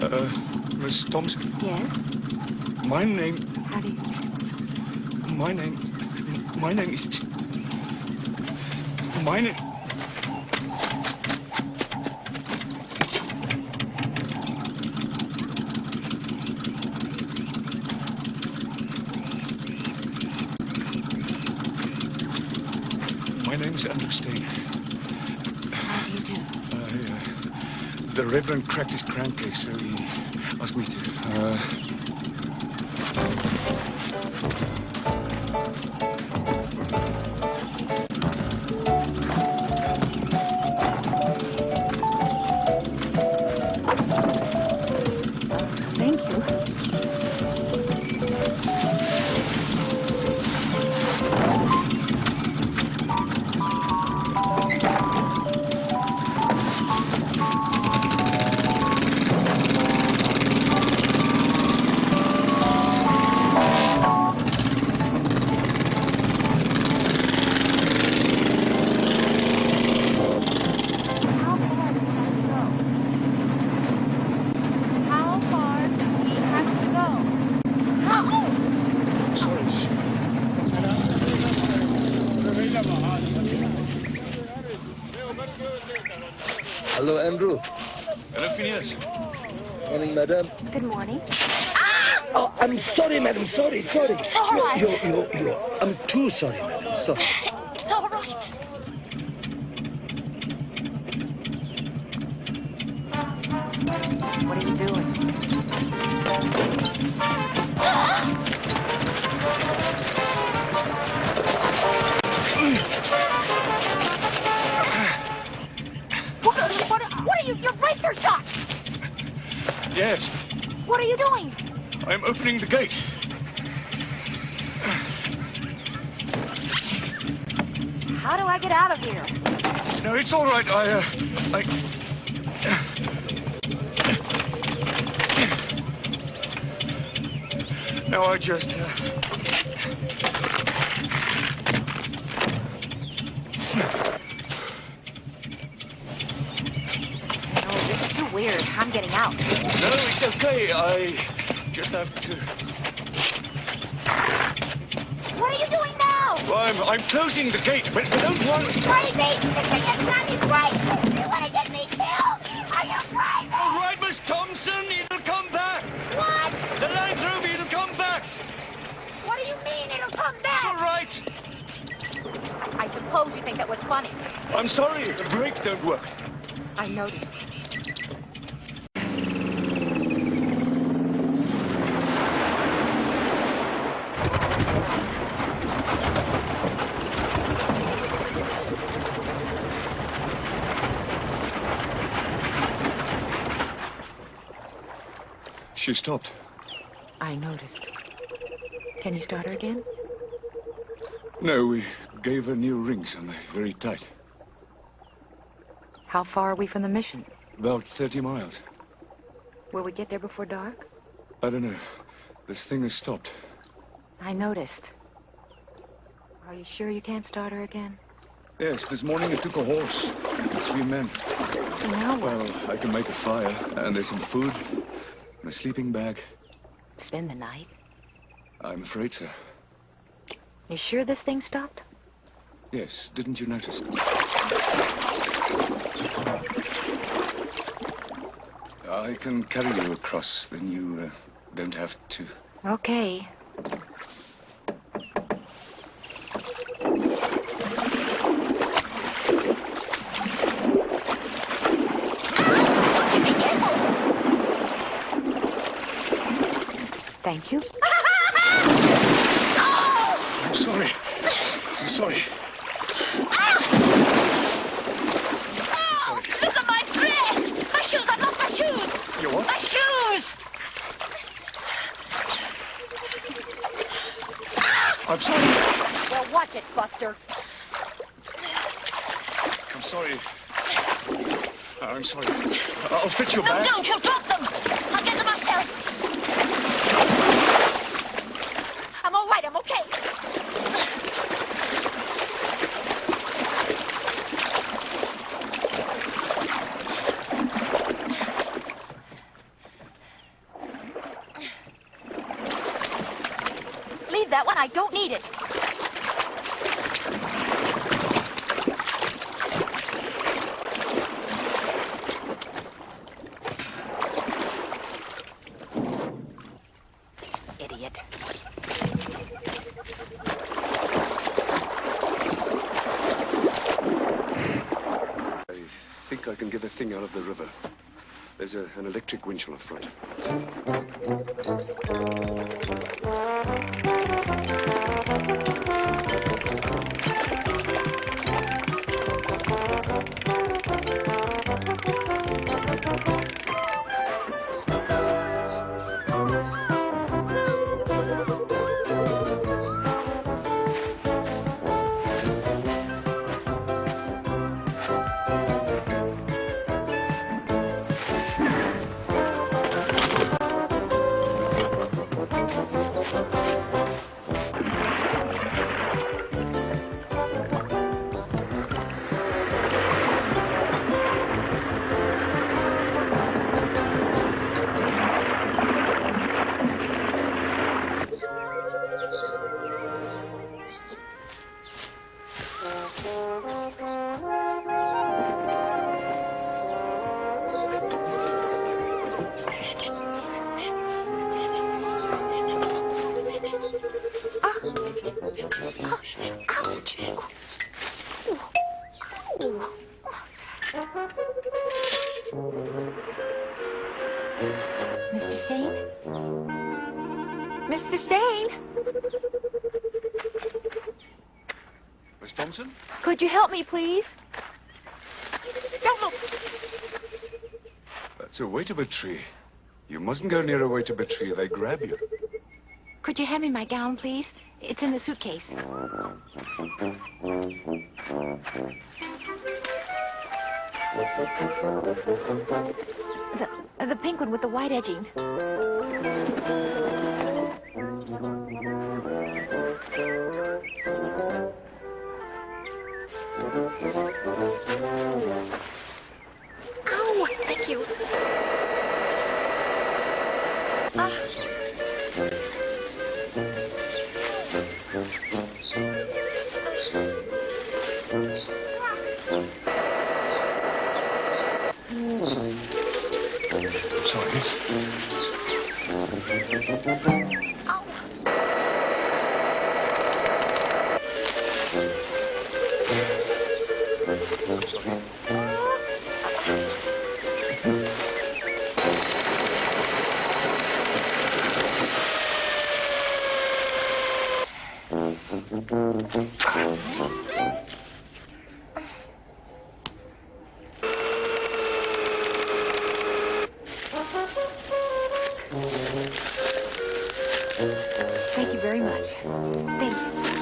Miss Thompson. Yes? My name... How do you... My name is... My name... My name is Andrew Stain. How do you do? The Reverend cracked his crank case, so he asked me to... Thank you. Hello, Andrew. Hello, Phineas. Morning, madam. Good morning. Oh, I'm sorry, madam. Sorry. It's all right. I'm too sorry, madam. Sorry. It's all right. What are you doing? What are you? Your brakes are shot! Yes, What are you doing? I'm opening the gate. How do I get out of here? No, it's all right. No, I just... Oh, this is too weird. I'm getting out. No, it's okay. I just have to... What are you doing now? Well, I'm closing the gate, but don't worry. Crazy! This thing is not crazy. You want to get me killed? Are you crazy? All right, Miss Thompson, it'll come back. What? The Land Rover, it'll come back. What do you mean it'll come It's all back? right. I suppose you think that was funny. I'm sorry, the brakes don't work. I noticed. She stopped. I noticed. Can you start her again? No, we gave her new rings and they're very tight. How far are we from the mission? About 30 miles. Will we get there before dark? I don't know. This thing has stopped. I noticed. Are you sure you can't start her again? Yes, this morning it took a horse. 3 men. So now what? Well, I can make a fire, and there's some food, and a sleeping bag. Spend the night? I'm afraid so. You sure this thing stopped? Yes, didn't you notice? I can carry you across, then you don't have to. Okay. Thank you. I'm sorry. I'm sorry. Look at my dress! My shoes! I've lost my shoes! Your what? My shoes! I'm sorry. Well, watch it, Buster. I'm sorry. I'm sorry. I'll fit your No, bag. don't! You'll drop them! I'll get them myself. I'm all right. I'm okay. that one. I don't need it. Idiot. I think I can get the thing out of the river. There's an electric winch on the front. Ouch. Mr. Stain? Mr. Stain? Miss Thompson? Could you help me, please? Don't look! That's a Waitaba tree. You mustn't go near a Waitaba tree. They grab you. Could you hand me my gown, please? It's in the suitcase. The pink one with the white edging. Ow! Thank you. Sorry. Ow! Sorry. Thank you very much. Thank you.